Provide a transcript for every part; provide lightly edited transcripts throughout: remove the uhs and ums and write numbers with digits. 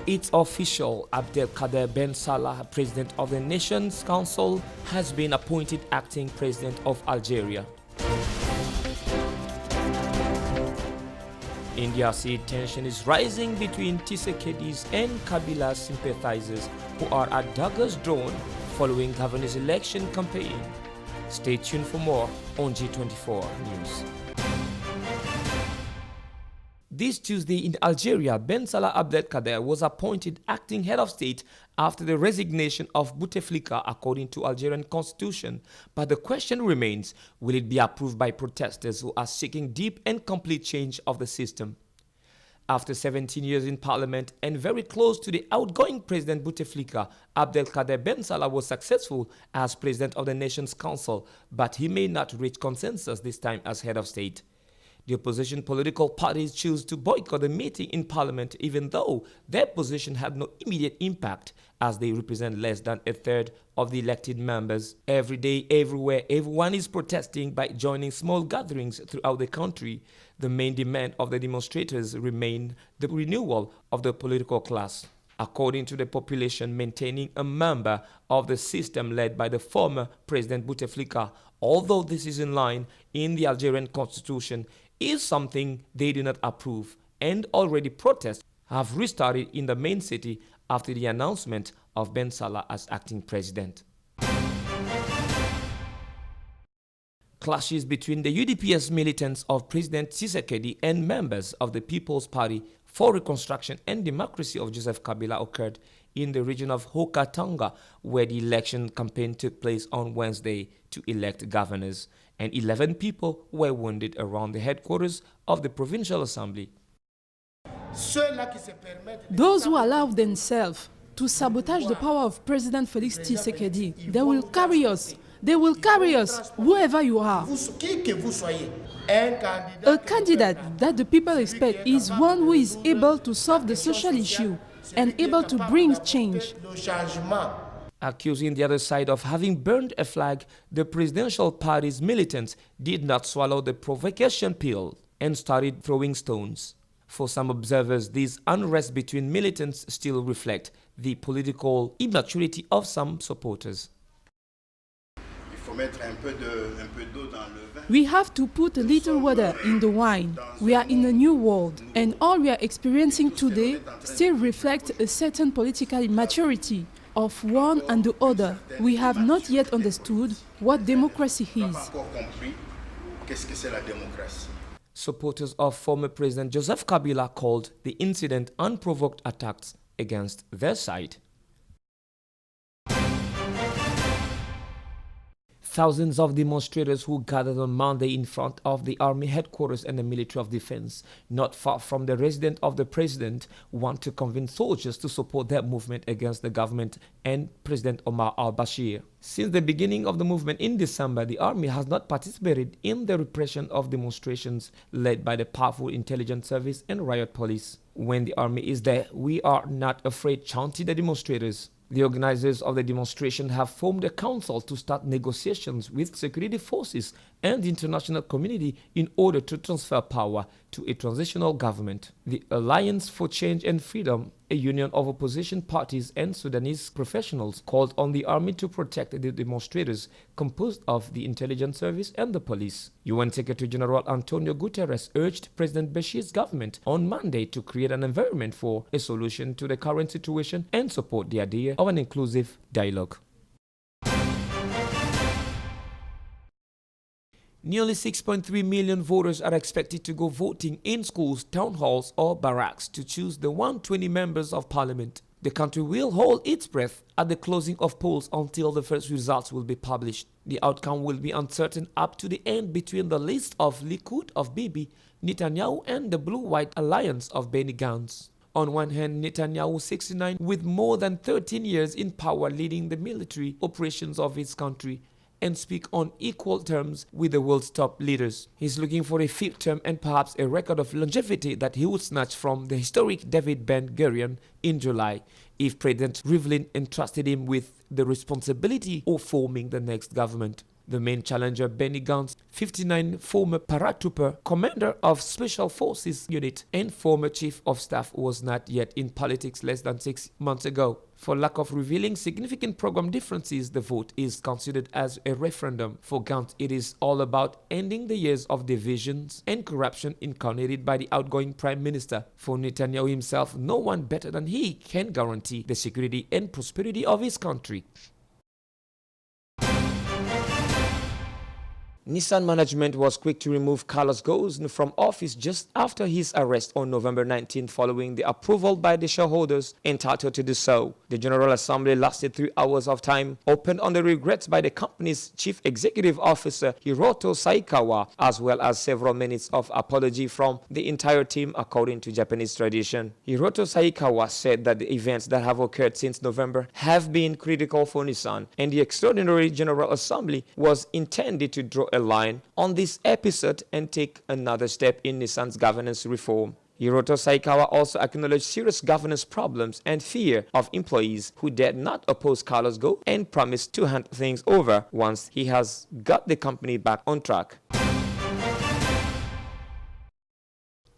It's official, Abdelkader Ben Salah, President of the Nations Council, has been appointed acting President of Algeria. India sees tension is rising between Tshisekedi's and Kabila's sympathizers who are at daggers drawn following governor's election campaign. Stay tuned for more on G24 News. This Tuesday in Algeria, Ben Salah Abdelkader was appointed acting head of state after the resignation of Bouteflika according to Algerian constitution. But the question remains, will it be approved by protesters who are seeking deep and complete change of the system? After 17 years in parliament and very close to the outgoing President Bouteflika, Abdelkader Ben Salah was successful as President of the Nations Council, but he may not reach consensus this time as head of state. The opposition political parties choose to boycott the meeting in parliament even though their position had no immediate impact as they represent less than a third of the elected members. Every day, everywhere, everyone is protesting by joining small gatherings throughout the country. The main demand of the demonstrators remained the renewal of the political class. According to the population, maintaining a member of the system led by the former President Bouteflika, although this is in line in the Algerian constitution, is something they do not approve, and already protests have restarted in the main city after the announcement of Ben Salah as acting president. Clashes between the UDPS militants of President Tshisekedi and members of the People's Party for Reconstruction and Democracy of Joseph Kabila occurred in the region of Haut-Katanga, where the election campaign took place on Wednesday to elect governors, and 11 people were wounded around the headquarters of the Provincial Assembly. Those who allow themselves to sabotage the power of President Felix Tshisekedi, they will carry us. They will carry us, whoever you are. A candidate that the people expect is one who is able to solve the social issue and able to bring change. Accusing the other side of having burned a flag, the presidential party's militants did not swallow the provocation pill and started throwing stones. For some observers, these unrest between militants still reflect the political immaturity of some supporters. We have to put a little water in the wine. We are in a new world, and all we are experiencing today still reflects a certain political immaturity of one and the other. We have not yet understood what democracy is. Supporters of former President Joseph Kabila called the incident unprovoked attacks against their side. Thousands of demonstrators who gathered on Monday in front of the army headquarters and the Ministry of Defense, not far from the residence of the president, want to convince soldiers to support their movement against the government and President Omar al-Bashir. Since the beginning of the movement in December, the army has not participated in the repression of demonstrations led by the powerful intelligence service and riot police. When the army is there, we are not afraid, chanted the demonstrators. The organizers of the demonstration have formed a council to start negotiations with security forces and the international community in order to transfer power to a transitional government. The Alliance for Change and Freedom, a union of opposition parties and Sudanese professionals, called on the army to protect the demonstrators, composed of the intelligence service and the police. UN Secretary General Antonio Guterres urged President Bashir's government on Monday to create an environment for a solution to the current situation and support the idea of an inclusive dialogue. Nearly 6.3 million voters are expected to go voting in schools, town halls or barracks to choose the 120 members of parliament. The country will hold its breath at the closing of polls until the first results will be published. The outcome will be uncertain up to the end between the list of Likud of Bibi, Netanyahu and the Blue-White Alliance of Benny Gantz. On one hand, Netanyahu, 69, with more than 13 years in power leading the military operations of his country, and speak on equal terms with the world's top leaders. He's looking for a fifth term and perhaps a record of longevity that he would snatch from the historic David Ben-Gurion in July if President Rivlin entrusted him with the responsibility of forming the next government. The main challenger, Benny Gantz, 59, former paratrooper, commander of Special Forces Unit and former chief of staff, was not yet in politics less than 6 months ago. For lack of revealing significant program differences, the vote is considered as a referendum. For Gantz, it is all about ending the years of divisions and corruption incarnated by the outgoing prime minister. For Netanyahu himself, no one better than he can guarantee the security and prosperity of his country. Nissan management was quick to remove Carlos Ghosn from office just after his arrest on November 19 following the approval by the shareholders entitled to do so. The General Assembly lasted 3 hours of time, opened on the regrets by the company's chief executive officer Hiroto Saikawa, as well as several minutes of apology from the entire team according to Japanese tradition. Hiroto Saikawa said that the events that have occurred since November have been critical for Nissan, and the extraordinary General Assembly was intended to draw a line on this episode and take another step in Nissan's governance reform. Hiroto Saikawa also acknowledged serious governance problems and fear of employees who dared not oppose Carlos Ghosn and promised to hand things over once he has got the company back on track.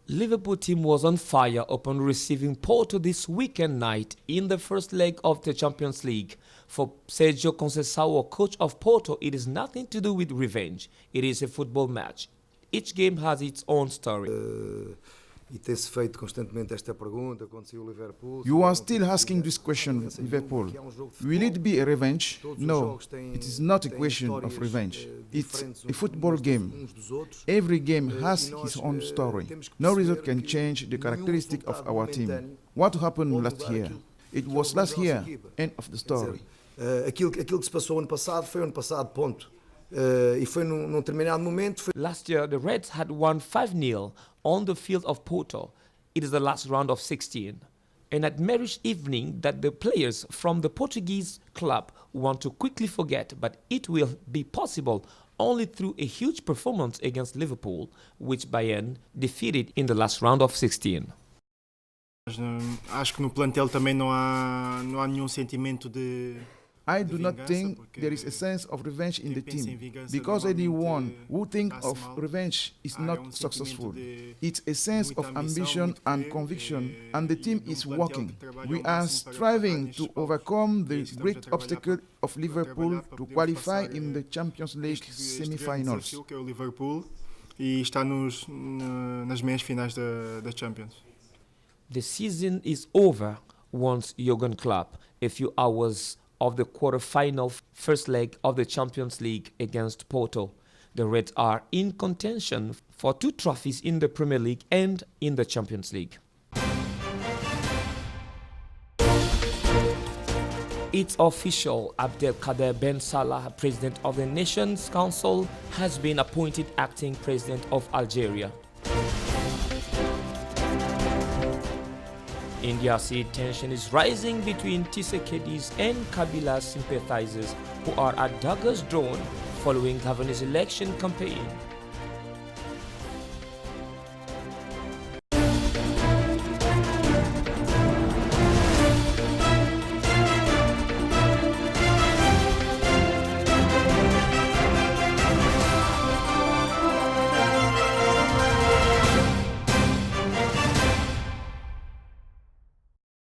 Liverpool team was on fire upon receiving Porto this weekend night in the first leg of the Champions League. For Sergio Conceição, coach of Porto, it is nothing to do with revenge. It is a football match. Each game has its own story. You are still asking this question, Liverpool. Will it be a revenge? No, it is not a question of revenge. It's a football game. Every game has its own story. No result can change the characteristic of our team. What happened last year? It was last year, end of the story. Aquilo que se passou ano passado foi ano passado, ponto. E foi num determinado momento. Last year, the Reds had won 5-0 on the field of Porto. It is the last round of 16. An nightmarish evening that the players from the Portuguese club want to quickly forget, but it will be possible only through a huge performance against Liverpool, which Bayern defeated in the last round of 16. Acho que no plantel também não há nenhum sentimento de. I do not think there is a sense of revenge in the team, because anyone who thinks of revenge is not successful. It's a sense of ambition and conviction, and the team is working. We are striving to overcome the great obstacle of Liverpool to qualify in the Champions League semi-finals. Que é o Liverpool e está nas meias finais da Champions. The season is over once Jurgen Klopp, a few hours of the quarter-final first leg of the Champions League against Porto. The Reds are in contention for 2 trophies in the Premier League and in the Champions League. It's official. Abdelkader Ben Salah, president of the Nations Council, has been appointed acting president of Algeria. In DRC, tension is rising between Tshisekedi's and Kabila's sympathizers who are at daggers drawn following governor's election campaign.